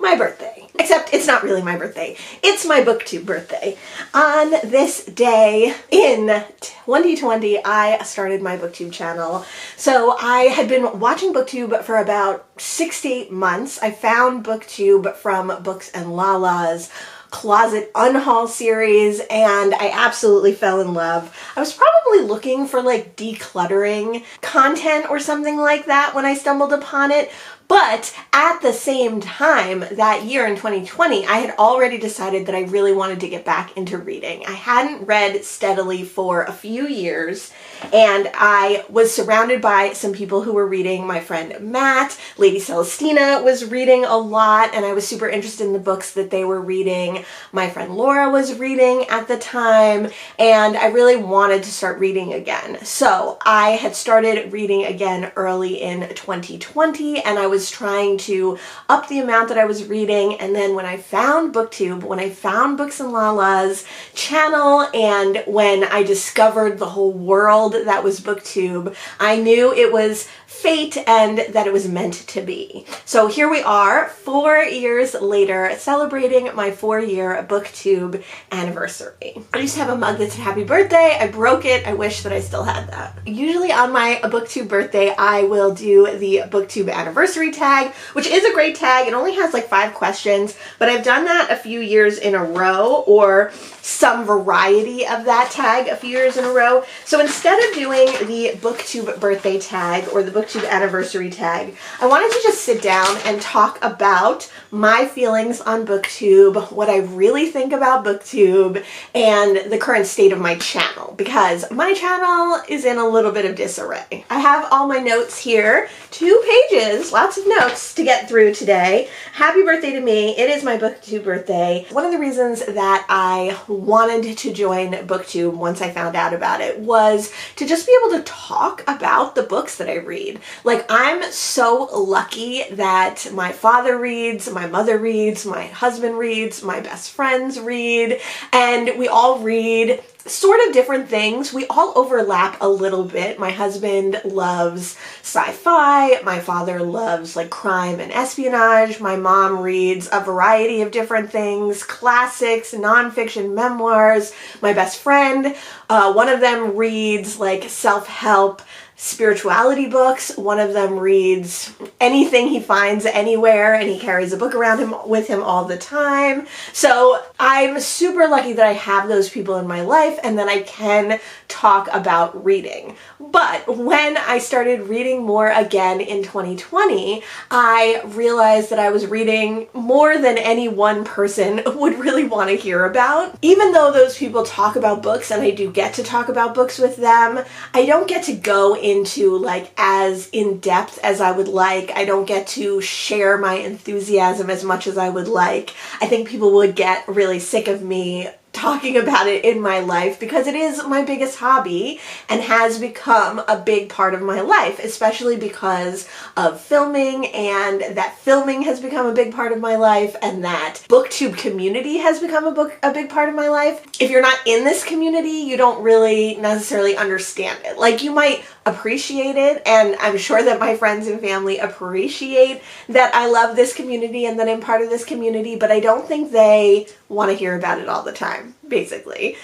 my birthday. Except it's not really my birthday. It's my Booktube birthday. On this day in 2020, I started my Booktube channel. So I had been watching Booktube for about 6 to 8 months. I found Booktube from Booksandlala's Closet Unhaul series, and I absolutely fell in love. I was probably looking for like decluttering content or something like that when I stumbled upon it. But at the same time, that year in 2020, I had already decided that I really wanted to get back into reading. I hadn't read steadily for a few years, and I was surrounded by some people who were reading. My friend Matt, Lady Celestina was reading a lot, and I was super interested in the books that they were reading. My friend Laura was reading at the time, and I really wanted to start reading again. So I had started reading again early in 2020, and I was trying to up the amount that I was reading. And then when I found Booktube, when I found Booksandlala's channel, and when I discovered the whole world that was Booktube, I knew it was fate and that it was meant to be. So here we are, 4 years later, celebrating my 4-year Booktube anniversary. I used to have a mug that said happy birthday. I broke it. I wish that I still had that. Usually on my Booktube birthday, I will do the Booktube anniversary tag, which is a great tag. It only has like 5 questions, but I've done that a few years in a row, or some variety of that tag a few years in a row. So instead of doing the Booktube birthday tag or the Booktube anniversary tag, I wanted to just sit down and talk about my feelings on Booktube, what I really think about Booktube, and the current state of my channel, because my channel is in a little bit of disarray. I have all my notes here, 2 pages, lots of notes to get through today. Happy birthday to me. It is my Booktube birthday. One of the reasons that I wanted to join Booktube once I found out about it was to just be able to talk about the books that I read. Like, I'm so lucky that my father reads, my mother reads, my husband reads, my best friends read, and we all read sort of different things. We all overlap a little bit. My husband loves sci-fi. My father loves like crime and espionage. My mom reads a variety of different things, classics, nonfiction, memoirs. My best friend, one of them reads like self-help spirituality books. One of them reads anything he finds anywhere, and he carries a book around him with him all the time. So I'm super lucky that I have those people in my life and that I can talk about reading. But when I started reading more again in 2020, I realized that I was reading more than any one person would really want to hear about. Even though those people talk about books, and I do get to talk about books with them, I don't get to go into like as in depth as I would like. I don't get to share my enthusiasm as much as I would like. I think people would get really sick of me talking about it in my life, because it is my biggest hobby and has become a big part of my life, especially because of filming, and that filming has become a big part of my life, and that Booktube community has become a big part of my life. If you're not in this community, you don't really necessarily understand it. Like, you might appreciate it, and I'm sure that my friends and family appreciate that I love this community and that I'm part of this community, but I don't think they want to hear about it all the time, basically.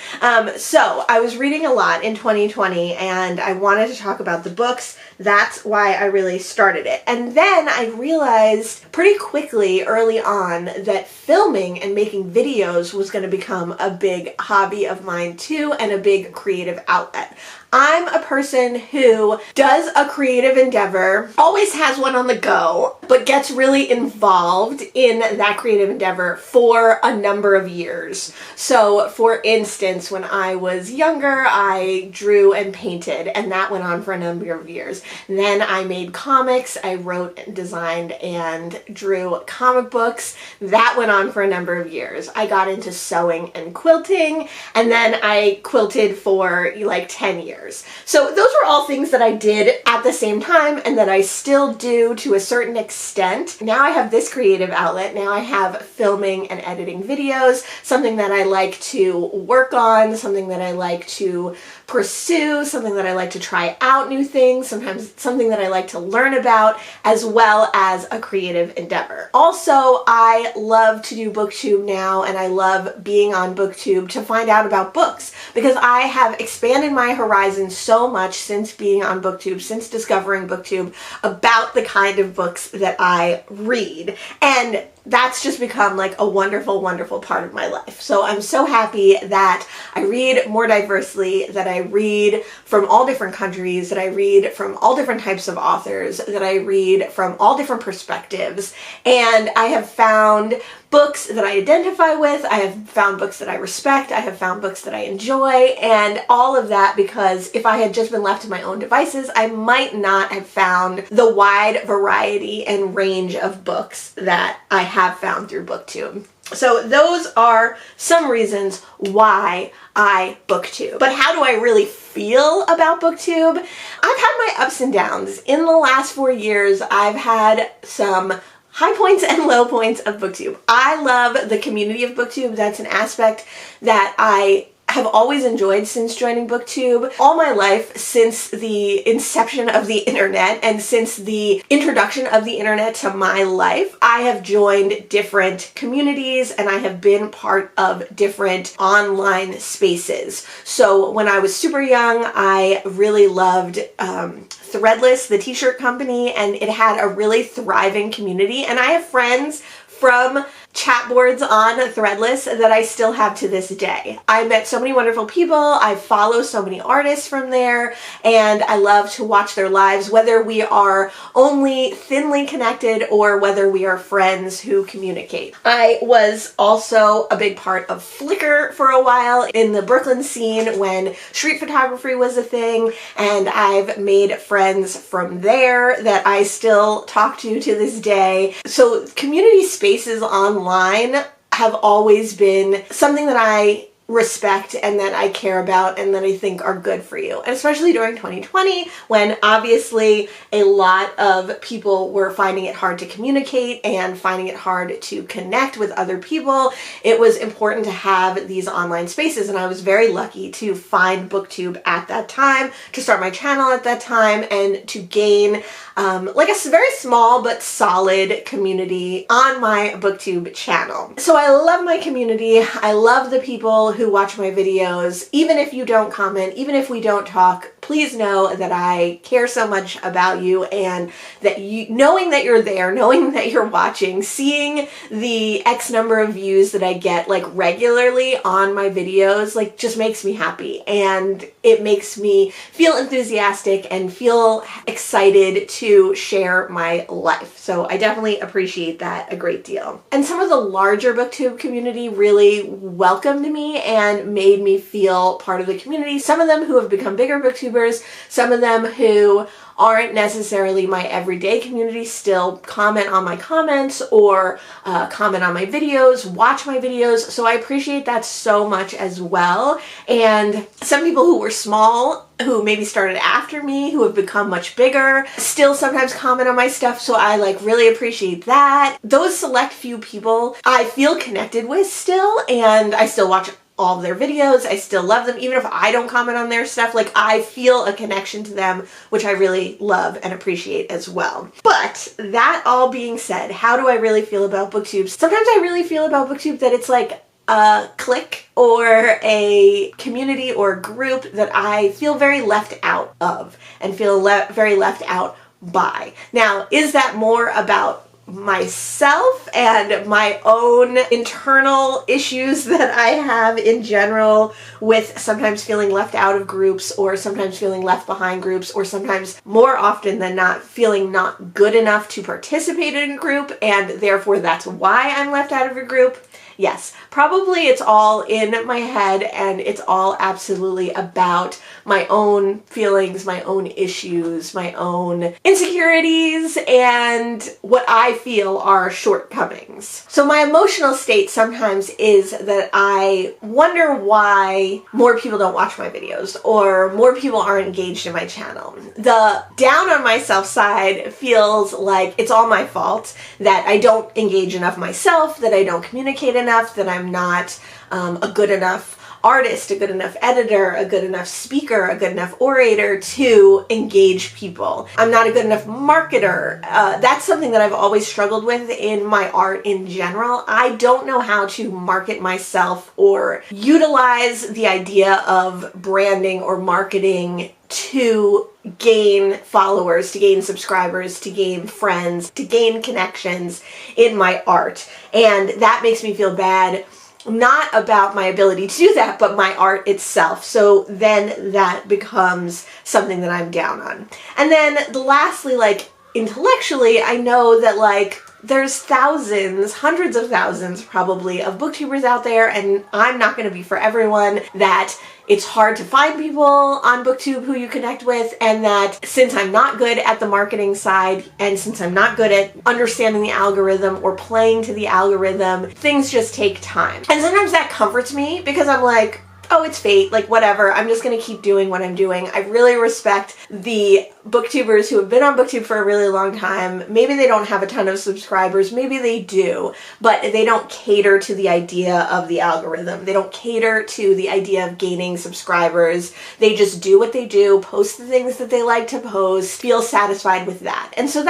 So I was reading a lot in 2020, and I wanted to talk about the books. That's why I really started it. And then I realized pretty quickly early on that filming and making videos was going to become a big hobby of mine too, and a big creative outlet. I'm a person who does a creative endeavor, always has one on the go, but gets really involved in that creative endeavor for a number of years. So for instance, when I was younger, I drew and painted, and that went on for a number of years. And then I made comics. I wrote, designed, and drew comic books. That went on for a number of years. I got into sewing and quilting, and then I quilted for like 10 years. So those were all things that I did at the same time, and that I still do to a certain extent. Now I have this creative outlet. Now I have filming and editing videos, something that I like to work on, something that I like to pursue, something that I like to try out new things, sometimes something that I like to learn about, as well as a creative endeavor. Also, I love to do Booktube now, and I love being on Booktube to find out about books, because I have expanded my horizons so much since being on Booktube, since discovering Booktube, about the kind of books that I read. And that's just become like a wonderful, wonderful part of my life. So I'm so happy that I read more diversely, that I read from all different countries, that I read from all different types of authors, that I read from all different perspectives. And I have found books that I identify with, I have found books that I respect, I have found books that I enjoy, and all of that because if I had just been left to my own devices, I might not have found the wide variety and range of books that I have found through Booktube. So those are some reasons why I Booktube. But how do I really feel about Booktube? I've had my ups and downs. In the last 4 years, I've had some high points and low points of Booktube. I love the community of Booktube. That's an aspect that I have always enjoyed since joining Booktube. All my life, since the inception of the internet and since the introduction of the internet to my life, I have joined different communities and I have been part of different online spaces. So when I was super young, I really loved Threadless, the t-shirt company, and it had a really thriving community. And I have friends from chat boards on Threadless that I still have to this day. I met so many wonderful people, I follow so many artists from there, and I love to watch their lives, whether we are only thinly connected or whether we are friends who communicate. I was also a big part of Flickr for a while in the Brooklyn scene when street photography was a thing, and I've made friends from there that I still talk to this day. So community spaces online have always been something that I respect and that I care about and that I think are good for you. And especially during 2020, when obviously a lot of people were finding it hard to communicate and finding it hard to connect with other people, it was important to have these online spaces. And I was very lucky to find Booktube at that time, to start my channel at that time, and to gain like a very small but solid community on my Booktube channel. So I love my community. I love the people who watch my videos. Even if you don't comment, even if we don't talk, please know that I care so much about you, and that you, knowing that you're there, knowing that you're watching, seeing the X number of views that I get like regularly on my videos, like just makes me happy, and it makes me feel enthusiastic and feel excited to share my life. So I definitely appreciate that a great deal. And some of the larger Booktube community really welcomed me and made me feel part of the community. Some of them who have become bigger Booktubers, some of them who aren't necessarily my everyday community still comment on my comments or comment on my videos, watch my videos. So I appreciate that so much as well. And some people who were small, who maybe started after me, who have become much bigger, still sometimes comment on my stuff, so I like really appreciate that. Those select few people I feel connected with still, and I still watch all of their videos. I still love them. Even if I don't comment on their stuff, like I feel a connection to them, which I really love and appreciate as well. But that all being said, how do I really feel about Booktube? Sometimes I really feel about Booktube that it's like a clique or a community or group that I feel very left out of and feel very left out by. Now, is that more about myself and my own internal issues that I have in general with sometimes feeling left out of groups, or sometimes feeling left behind groups, or sometimes more often than not feeling not good enough to participate in a group, and therefore that's why I'm left out of a group? Yes, probably it's all in my head, and it's all absolutely about my own feelings, my own issues, my own insecurities, and what I feel are shortcomings. So my emotional state sometimes is that I wonder why more people don't watch my videos, or more people aren't engaged in my channel. The down on myself side feels like it's all my fault, that I don't engage enough myself, that I don't communicate enough, that I'm not a good enough artist, a good enough editor, a good enough speaker, a good enough orator to engage people. I'm not a good enough marketer. That's something that I've always struggled with in my art in general. I don't know how to market myself or utilize the idea of branding or marketing to gain followers, to gain subscribers, to gain friends, to gain connections in my art. And that makes me feel bad, not about my ability to do that, but my art itself. So then that becomes something that I'm down on. And then lastly, like intellectually, I know that like there's thousands, hundreds of thousands probably of booktubers out there, and I'm not going to be for everyone, that it's hard to find people on Booktube who you connect with, and that since I'm not good at the marketing side, and since I'm not good at understanding the algorithm or playing to the algorithm, things just take time. And sometimes that comforts me because I'm like, oh, it's fate, like whatever, I'm just gonna keep doing what I'm doing. I really respect the booktubers who have been on Booktube for a really long time. Maybe they don't have a ton of subscribers, maybe they do, but they don't cater to the idea of the algorithm. They don't cater to the idea of gaining subscribers. They just do what they do, post the things that they like to post, feel satisfied with that. And so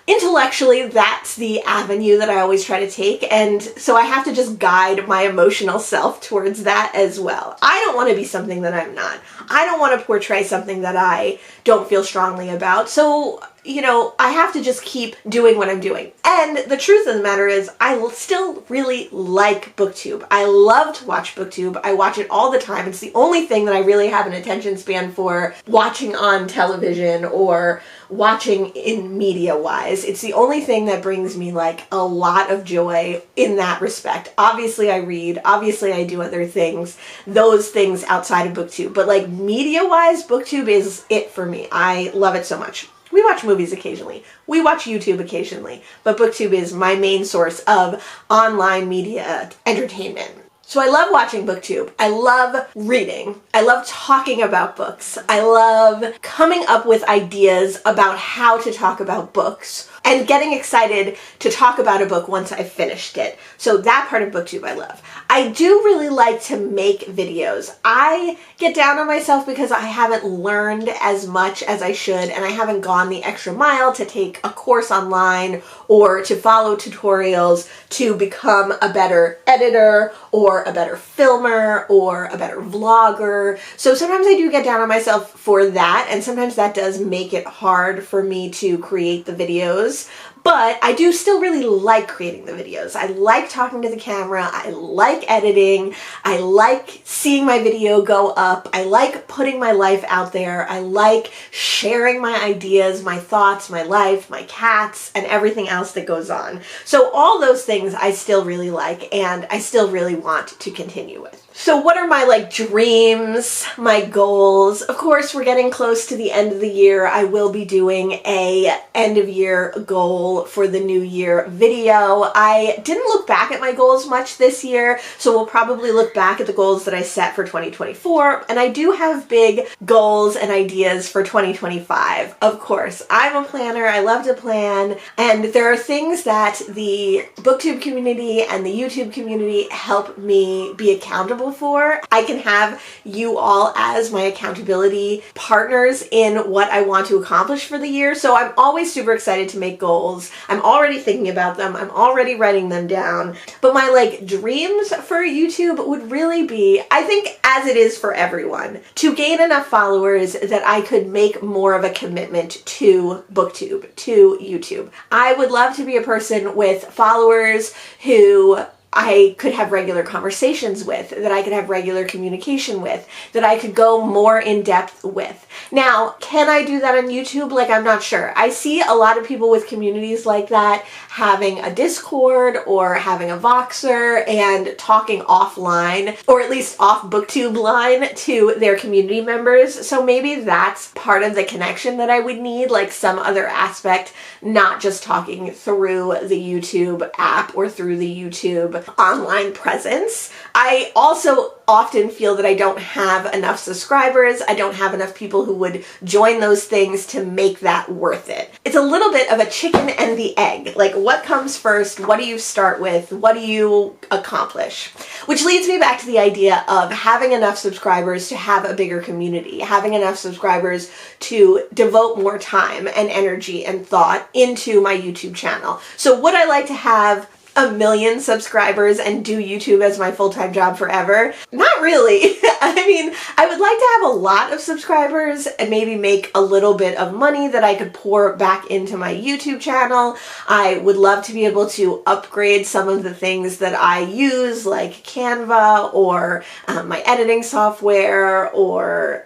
intellectually, that's the avenue that I always try to take, and so I have to just guide my emotional self towards that as well. I don't want to be something that I'm not. I don't want to portray something that I don't feel strongly about, so you know, I have to just keep doing what I'm doing. And the truth of the matter is, I still really like Booktube. I love to watch Booktube. I watch it all the time. It's the only thing that I really have an attention span for watching on television or watching in media-wise. It's the only thing that brings me like a lot of joy in that respect. Obviously I read, obviously I do other things, those things outside of Booktube, but like media-wise, Booktube is it for me. I love it so much. We watch movies occasionally. We watch YouTube occasionally, but Booktube is my main source of online media entertainment. So I love watching Booktube. I love reading. I love talking about books. I love coming up with ideas about how to talk about books and getting excited to talk about a book once I've finished it. So that part of Booktube I love. I do really like to make videos. I get down on myself because I haven't learned as much as I should, and I haven't gone the extra mile to take a course online or to follow tutorials to become a better editor or a better filmer or a better vlogger. So sometimes I do get down on myself for that, and sometimes that does make it hard for me to create the videos. But I do still really like creating the videos. I like talking to the camera. I like editing. I like seeing my video go up. I like putting my life out there. I like sharing my ideas, my thoughts, my life, my cats, and everything else that goes on. So all those things I still really like, and I still really want to continue with. So what are my like dreams, my goals? Of course, we're getting close to the end of the year. I will be doing a end of year goal for the new year video. I didn't look back at my goals much this year, so we'll probably look back at the goals that I set for 2024. And I do have big goals and ideas for 2025. Of course, I'm a planner. I love to plan. And there are things that the Booktube community and the YouTube community help me be accountable for. I can have you all as my accountability partners in what I want to accomplish for the year. So I'm always super excited to make goals. I'm already thinking about them. I'm already writing them down. But my like dreams for YouTube would really be, I think as it is for everyone, to gain enough followers that I could make more of a commitment to Booktube, to YouTube. I would love to be a person with followers who I could have regular conversations with, that I could have regular communication with, that I could go more in depth with. Now, can I do that on YouTube? Like, I'm not sure. I see a lot of people with communities like that having a Discord or having a Voxer and talking offline, or at least off Booktube line to their community members. So maybe that's part of the connection that I would need, like some other aspect, not just talking through the YouTube app or through the YouTube YouTube online presence. I also often feel that I don't have enough subscribers. I don't have enough people who would join those things to make that worth it. It's a little bit of a chicken and the egg. Like, what comes first? What do you start with? What do you accomplish? Which leads me back to the idea of having enough subscribers to have a bigger community, having enough subscribers to devote more time and energy and thought into my YouTube channel. So would I like to have 1 million subscribers and do YouTube as my full-time job forever? Not really. I mean, I would like to have a lot of subscribers and maybe make a little bit of money that I could pour back into my YouTube channel. I would love to be able to upgrade some of the things that I use, like Canva or my editing software, or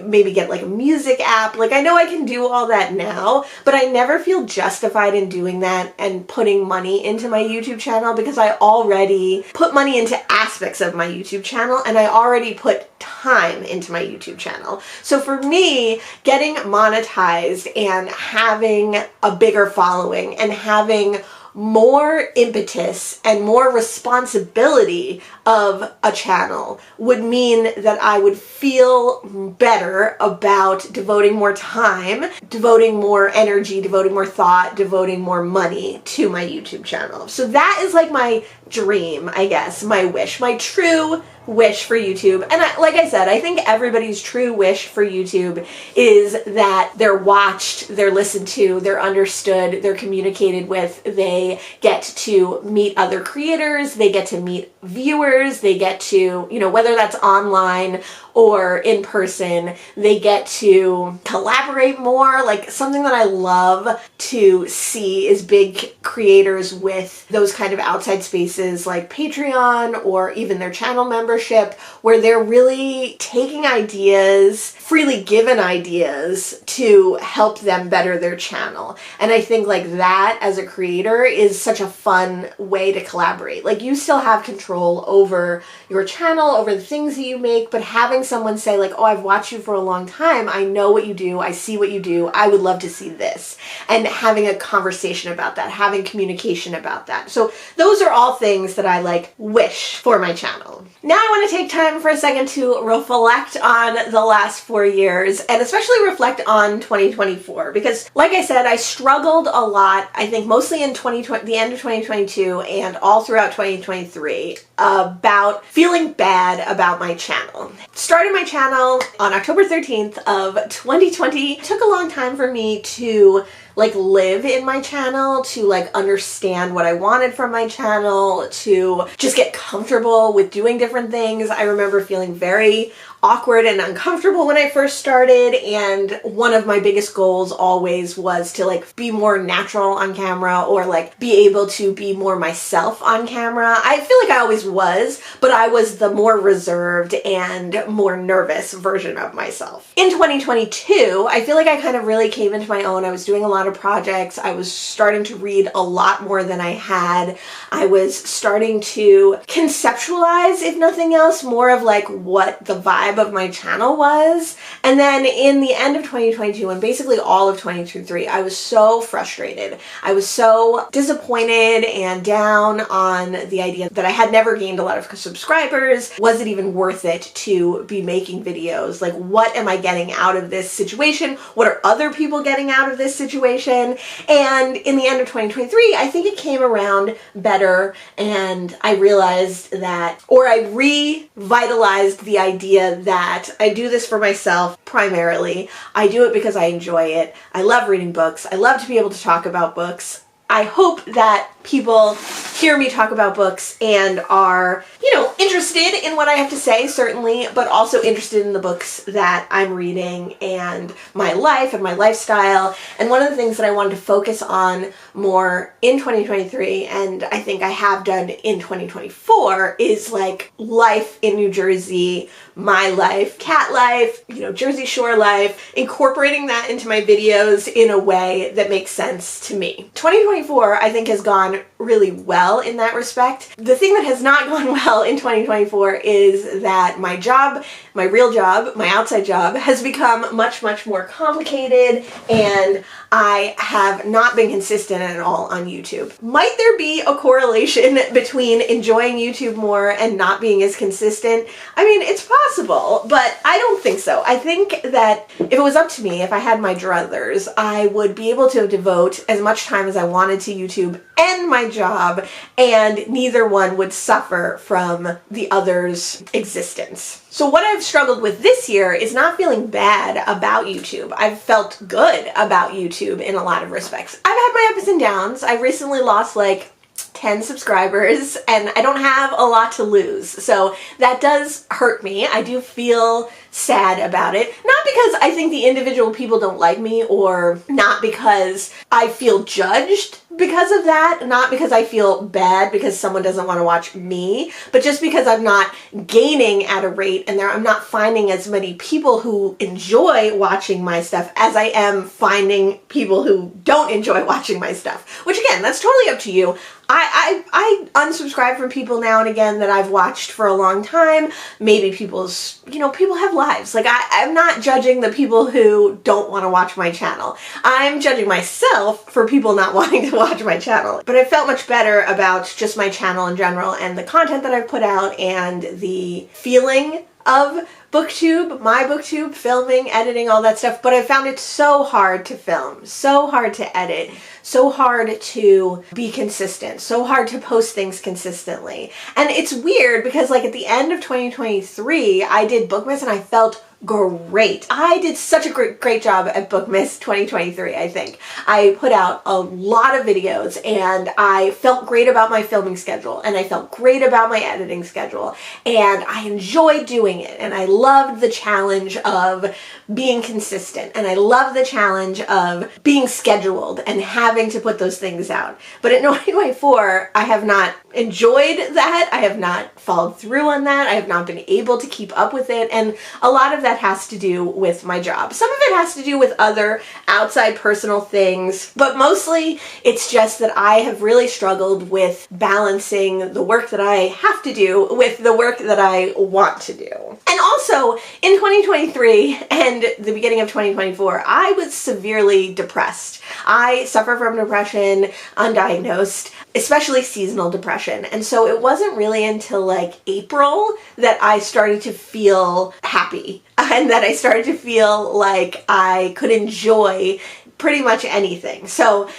maybe get like a music app. Like, I know I can do all that now, but I never feel justified in doing that and putting money into my YouTube channel, because I already put money into aspects of my YouTube channel and I already put time into my YouTube channel. So for me, getting monetized and having a bigger following and having more impetus and more responsibility of a channel would mean that I would feel better about devoting more time, devoting more energy, devoting more thought, devoting more money to my YouTube channel. So that is like my dream, I guess, my wish, my true wish for YouTube. And like I said, I think everybody's true wish for YouTube is that they're watched, they're listened to, they're understood, they're communicated with, they get to meet other creators, they get to meet viewers, they get to, you know, whether that's online or in person, they get to collaborate more. Like, something that I love to see is big creators with those kind of outside spaces like Patreon or even their channel membership, where they're really taking ideas, freely given ideas, to help them better their channel. And I think like that as a creator is such a fun way to collaborate. Like, you still have control over your channel, over the things that you make, but having someone say like, oh, I've watched you for a long time, I know what you do, I see what you do, I would love to see this, and having a conversation about that, having communication about that. So those are all things that I like wish for my channel. Now I want to take time for a second to reflect on the last 4 years, and especially reflect on 2024, because like I said, I struggled a lot, I think mostly in the end of 2022 and all throughout 2023, about feeling bad about my channel. Starting my channel on October 13th of 2020. It took a long time for me to like live in my channel, to like understand what I wanted from my channel, to just get comfortable with doing different things. I remember feeling very awkward and uncomfortable when I first started, and one of my biggest goals always was to like be more natural on camera, or like be able to be more myself on camera. I feel like I always was, but I was the more reserved and more nervous version of myself. In 2022, I feel like I kind of really came into my own. I was doing a lot of projects. I was starting to read a lot more than I had. I was starting to conceptualize, if nothing else, more of like what the vibe of my channel was. And then in the end of 2022 and basically all of 2023, I was so frustrated. I was so disappointed and down on the idea that I had never gained a lot of subscribers. Was it even worth it to be making videos? Like, what am I getting out of this situation? What are other people getting out of this situation? And in the end of 2023, I think it came around better, and I realized that, or I revitalized the idea that I do this for myself primarily. I do it because I enjoy it. I love reading books. I love to be able to talk about books. I hope that people hear me talk about books and are, you know, interested in what I have to say, certainly, but also interested in the books that I'm reading and my life and my lifestyle. And one of the things that I wanted to focus on more in 2023, and I think I have done in 2024, is like life in New Jersey, my life, cat life, you know, Jersey Shore life, incorporating that into my videos in a way that makes sense to me. 2024, I think, has gone really well in that respect. The thing that has not gone well in 2024 is that my job, my real job, my outside job, has become much, much more complicated, and I have not been consistent consistent at all on YouTube. Might there be a correlation between enjoying YouTube more and not being as consistent? I mean, it's possible, but I don't think so. I think that if it was up to me, if I had my druthers, I would be able to devote as much time as I wanted to YouTube and my job, and neither one would suffer from the other's existence. So what I've struggled with this year is not feeling bad about YouTube. I've felt good about YouTube in a lot of respects. I've had my ups and downs. I recently lost like 10 subscribers and I don't have a lot to lose. So that does hurt me. I do feel sad about it. Not because I think the individual people don't like me, or not because I feel judged because of that, not because I feel bad because someone doesn't want to watch me, but just because I'm not gaining at a rate and I'm not finding as many people who enjoy watching my stuff as I am finding people who don't enjoy watching my stuff. Which again, that's totally up to you. I unsubscribe from people now and again that I've watched for a long time. Maybe people have lives. Like, I'm not judging the people who don't want to watch my channel. I'm judging myself for people not wanting to watch my channel. But I felt much better about just my channel in general and the content that I've put out and the feeling of Booktube, my Booktube, filming, editing, all that stuff. But I found it so hard to film, so hard to edit, so hard to be consistent, so hard to post things consistently. And it's weird because like at the end of 2023, I did Bookmas and I felt great. I did such a great job at Bookmas 2023, I think. I put out a lot of videos and I felt great about my filming schedule and I felt great about my editing schedule and I enjoyed doing it and I loved the challenge of being consistent and I love the challenge of being scheduled and having to put those things out. But in 2024, I have not enjoyed that. I have not followed through on that. I have not been able to keep up with it, and a lot of that has to do with my job. Some of it has to do with other outside personal things, but mostly it's just that I have really struggled with balancing the work that I have to do with the work that I want to do. And also, in 2023 and the beginning of 2024, I was severely depressed. I suffer from depression, undiagnosed, especially seasonal depression. And so it wasn't really until like April that I started to feel happy and that I started to feel like I could enjoy pretty much anything. So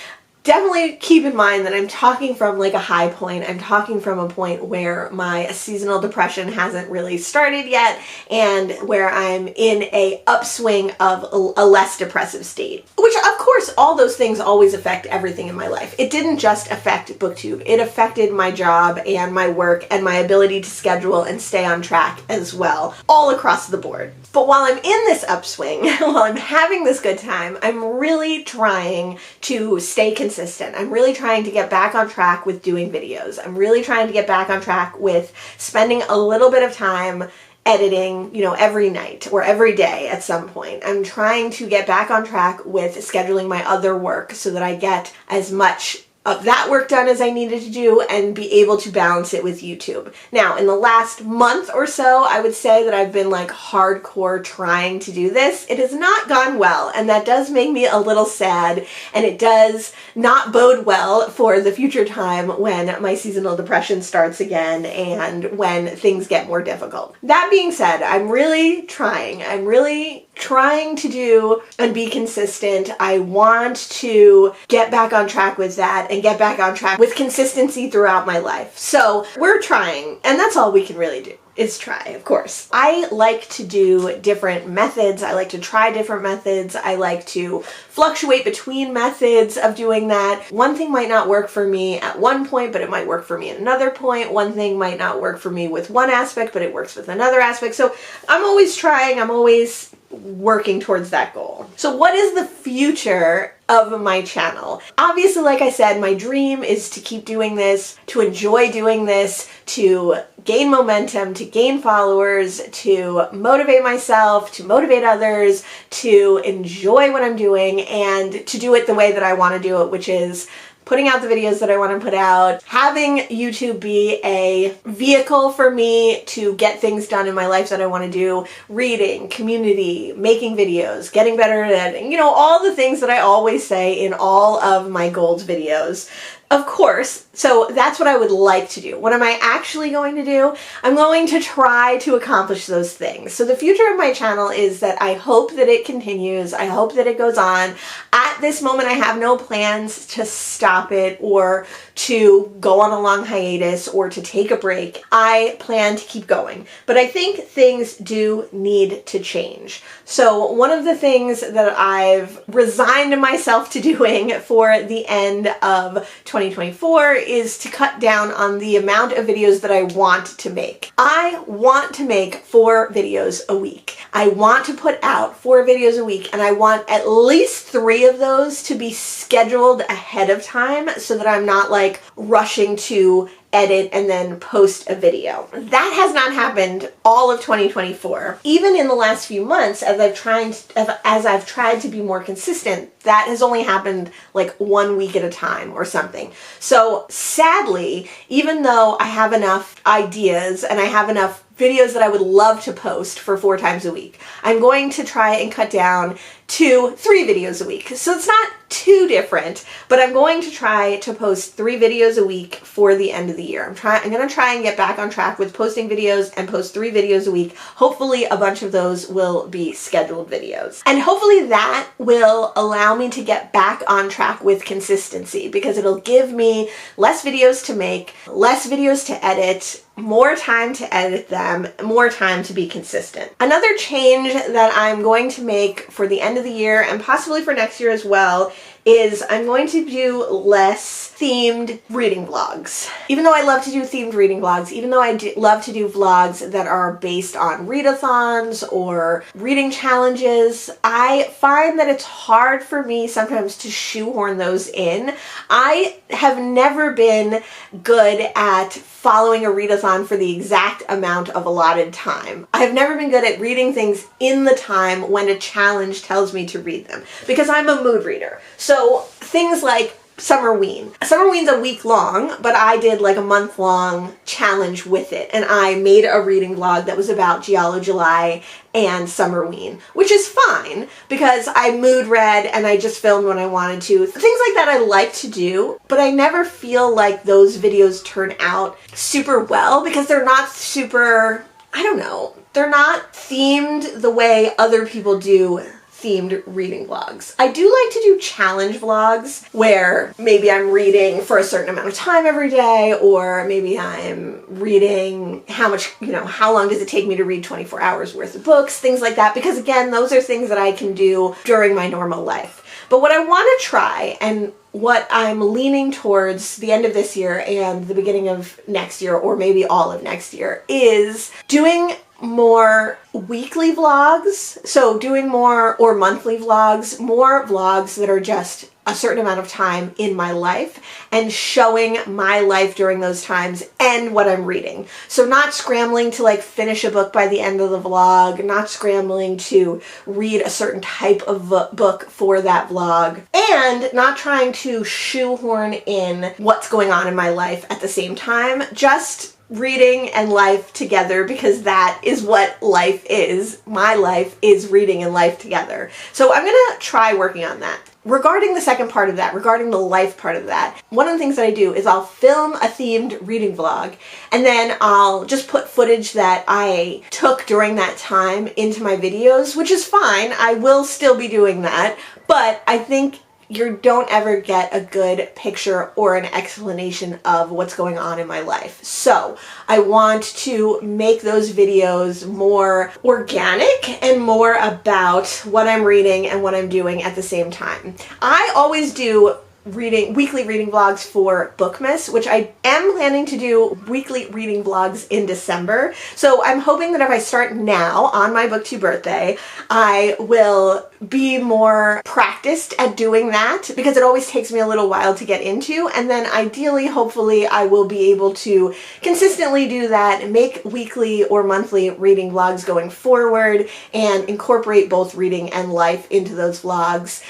definitely keep in mind that I'm talking from like a high point. I'm talking from a point where my seasonal depression hasn't really started yet and where I'm in a upswing of a less depressive state. Which of course all those things always affect everything in my life. It didn't just affect Booktube. It affected my job and my work and my ability to schedule and stay on track as well, all across the board. But while I'm in this upswing, while I'm having this good time, I'm really trying to stay consistent. I'm really trying to get back on track with doing videos. I'm really trying to get back on track with spending a little bit of time editing, every night or every day at some point. I'm trying to get back on track with scheduling my other work so that I get as much of that work done as I needed to do and be able to balance it with YouTube. Now, in the last month or so, I would say that I've been like hardcore trying to do this. It has not gone well, and that does make me a little sad, and it does not bode well for the future time when my seasonal depression starts again and when things get more difficult. That being said, I'm really trying. I'm really trying to do and be consistent. I want to get back on track with that and get back on track with consistency throughout my life. So we're trying, and that's all we can really do. Is try, of course. I like to do different methods. I like to try different methods. I like to fluctuate between methods of doing that. One thing might not work for me at one point, but it might work for me at another point. One thing might not work for me with one aspect, but it works with another aspect. So I'm always trying. I'm always working towards that goal. So what is the future of my channel? Obviously, like I said, my dream is to keep doing this, to enjoy doing this, to gain momentum, to gain followers, to motivate myself, to motivate others, to enjoy what I'm doing, and to do it the way that I want to do it, which is putting out the videos that I want to put out, having YouTube be a vehicle for me to get things done in my life that I want to do, reading, community, making videos, getting better at editing, you know, all the things that I always say in all of my goals videos. Of course, so that's what I would like to do. What am I actually going to do? I'm going to try to accomplish those things. So the future of my channel is that I hope that it continues. I hope that it goes on. At this moment, I have no plans to stop it or to go on a long hiatus or to take a break. I plan to keep going. But I think things do need to change. So one of the things that I've resigned myself to doing for the end of 2024 is to cut down on the amount of videos that I want to make. I want to make 4 videos a week. I want to put out 4 videos a week, and I want at least 3 of those to be scheduled ahead of time so that I'm not like rushing to edit and then post a video. That has not happened all of 2024. Even in the last few months, as I've tried to be more consistent, that has only happened like 1 week at a time or something. So sadly, even though I have enough ideas and I have enough videos that I would love to post for 4 times a week, I'm going to try and cut down to 3 videos a week. So it's not too different, but I'm going to try to post 3 videos a week for the end of the year. I'm going to try and get back on track with posting videos and post 3 videos a week. Hopefully a bunch of those will be scheduled videos. And hopefully that will allow me to get back on track with consistency, because it'll give me less videos to make, less videos to edit, more time to edit them, more time to be consistent. Another change that I'm going to make for the end of the year and possibly for next year as well is I'm going to do less themed reading vlogs. Even though I love to do themed reading vlogs, even though I love to do vlogs that are based on readathons or reading challenges, I find that it's hard for me sometimes to shoehorn those in. I have never been good at following a readathon for the exact amount of allotted time. I have never been good at reading things in the time when a challenge tells me to read them, because I'm a mood reader. So things like Summerween. Summerween's a week long, but I did like a month-long challenge with it, and I made a reading vlog that was about Giallo July and Summerween, which is fine because I mood read and I just filmed when I wanted to. Things like that I like to do, but I never feel like those videos turn out super well because they're not super, I don't know, they're not themed the way other people do themed reading vlogs. I do like to do challenge vlogs where maybe I'm reading for a certain amount of time every day, or maybe I'm reading how long does it take me to read 24 hours worth of books, things like that, because again, those are things that I can do during my normal life. But what I want to try, and what I'm leaning towards the end of this year and the beginning of next year, or maybe all of next year, is doing more weekly vlogs. So doing more, or monthly vlogs, more vlogs that are just a certain amount of time in my life and showing my life during those times and what I'm reading. So not scrambling to like finish a book by the end of the vlog, not scrambling to read a certain type of book for that vlog, and not trying to shoehorn in what's going on in my life at the same time. Just reading and life together, because that is what life is. My life is reading and life together. So I'm gonna try working on that. Regarding the second part of that, regarding the life part of that, one of the things that I do is I'll film a themed reading vlog, and then I'll just put footage that I took during that time into my videos, which is fine. I will still be doing that, but I think you don't ever get a good picture or an explanation of what's going on in my life. So I want to make those videos more organic and more about what I'm reading and what I'm doing at the same time. I always do weekly reading vlogs for Bookmas, which I am planning to do weekly reading vlogs in December. So I'm hoping that if I start now on my Booktube birthday, I will be more practiced at doing that, because it always takes me a little while to get into, and then ideally, hopefully, I will be able to consistently do that, make weekly or monthly reading vlogs going forward, and incorporate both reading and life into those vlogs.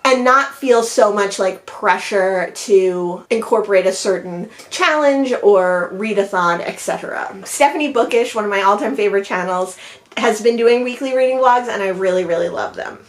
and not feel so much like pressure to incorporate a certain challenge or readathon, etc. Stephanie Bookish, one of my all-time favorite channels, has been doing weekly reading vlogs, and I really, really love them.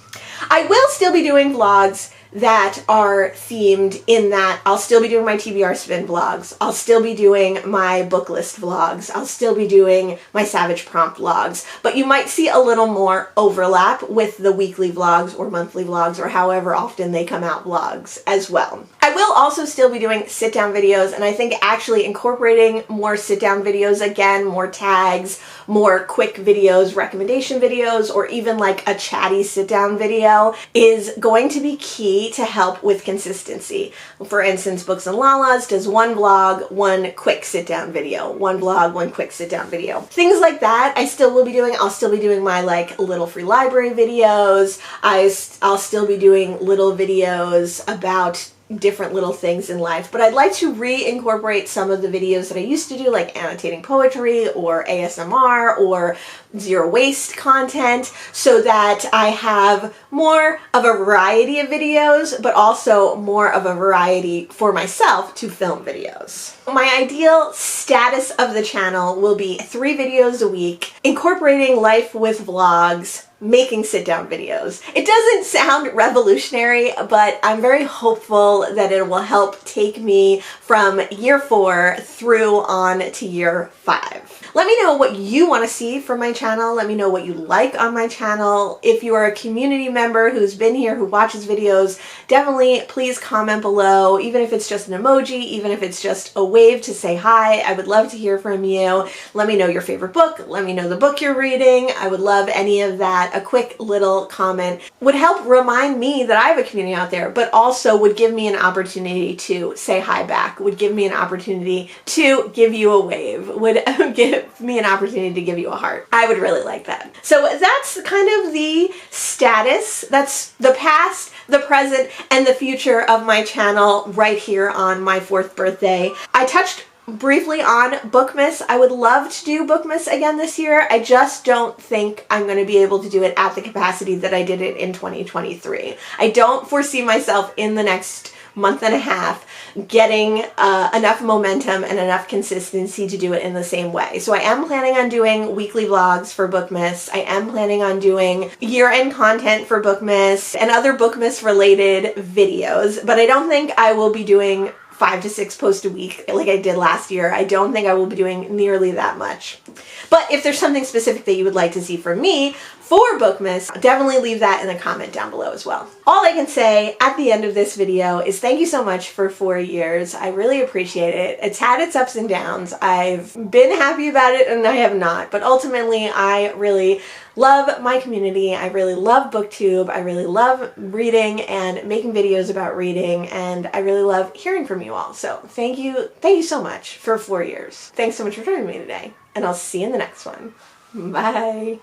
I will still be doing vlogs that are themed in that I'll still be doing my TBR spin vlogs, I'll still be doing my book list vlogs, I'll still be doing my Savage Prompt vlogs, but you might see a little more overlap with the weekly vlogs or monthly vlogs or however often they come out vlogs as well. I will also still be doing sit-down videos, and I think actually incorporating more sit-down videos again, more tags, more quick videos, recommendation videos, or even like a chatty sit-down video is going to be key to help with consistency. For instance, Booksandlala does one vlog, one quick sit-down video, one vlog, one quick sit-down video. Things like that I still will be doing. I'll still be doing my like little free library videos. I'll still be doing little videos about different little things in life, but I'd like to reincorporate some of the videos that I used to do, like annotating poetry or ASMR or zero waste content, so that I have more of a variety of videos, but also more of a variety for myself to film videos. My ideal status of the channel will be 3 videos a week, incorporating life with vlogs, making sit-down videos. It doesn't sound revolutionary, but I'm very hopeful that it will help take me from year 4 through on to year 5. Let me know what you want to see from my channel. Let me know what you like on my channel. If you are a community member who's been here, who watches videos, definitely please comment below, even if it's just an emoji, even if it's just a wave to say hi. I would love to hear from you. Let me know your favorite book. Let me know the book you're reading. I would love any of that. A quick little comment would help remind me that I have a community out there, but also would give me an opportunity to say hi back, would give me an opportunity to give you a wave, would give me an opportunity to give you a heart. I would really like that. So that's kind of the status. That's the past, the present, and the future of my channel right here on my 4th birthday. I touched briefly on Bookmas. I would love to do Bookmas again this year. I just don't think I'm going to be able to do it at the capacity that I did it in 2023. I don't foresee myself in the next month and a half getting enough momentum and enough consistency to do it in the same way. So I am planning on doing weekly vlogs for Bookmas. I am planning on doing year-end content for Bookmas and other Bookmas related videos, but I don't think I will be doing 5 to 6 posts a week like I did last year. I don't think I will be doing nearly that much. But if there's something specific that you would like to see from me for Bookmas, definitely leave that in a comment down below as well. All I can say at the end of this video is thank you so much for 4 years. I really appreciate it. It's had its ups and downs. I've been happy about it and I have not, but ultimately I really love my community. I really love Booktube. I really love reading and making videos about reading, and I really love hearing from you all. So thank you so much for 4 years. Thanks so much for joining me today, and I'll see you in the next one. Bye.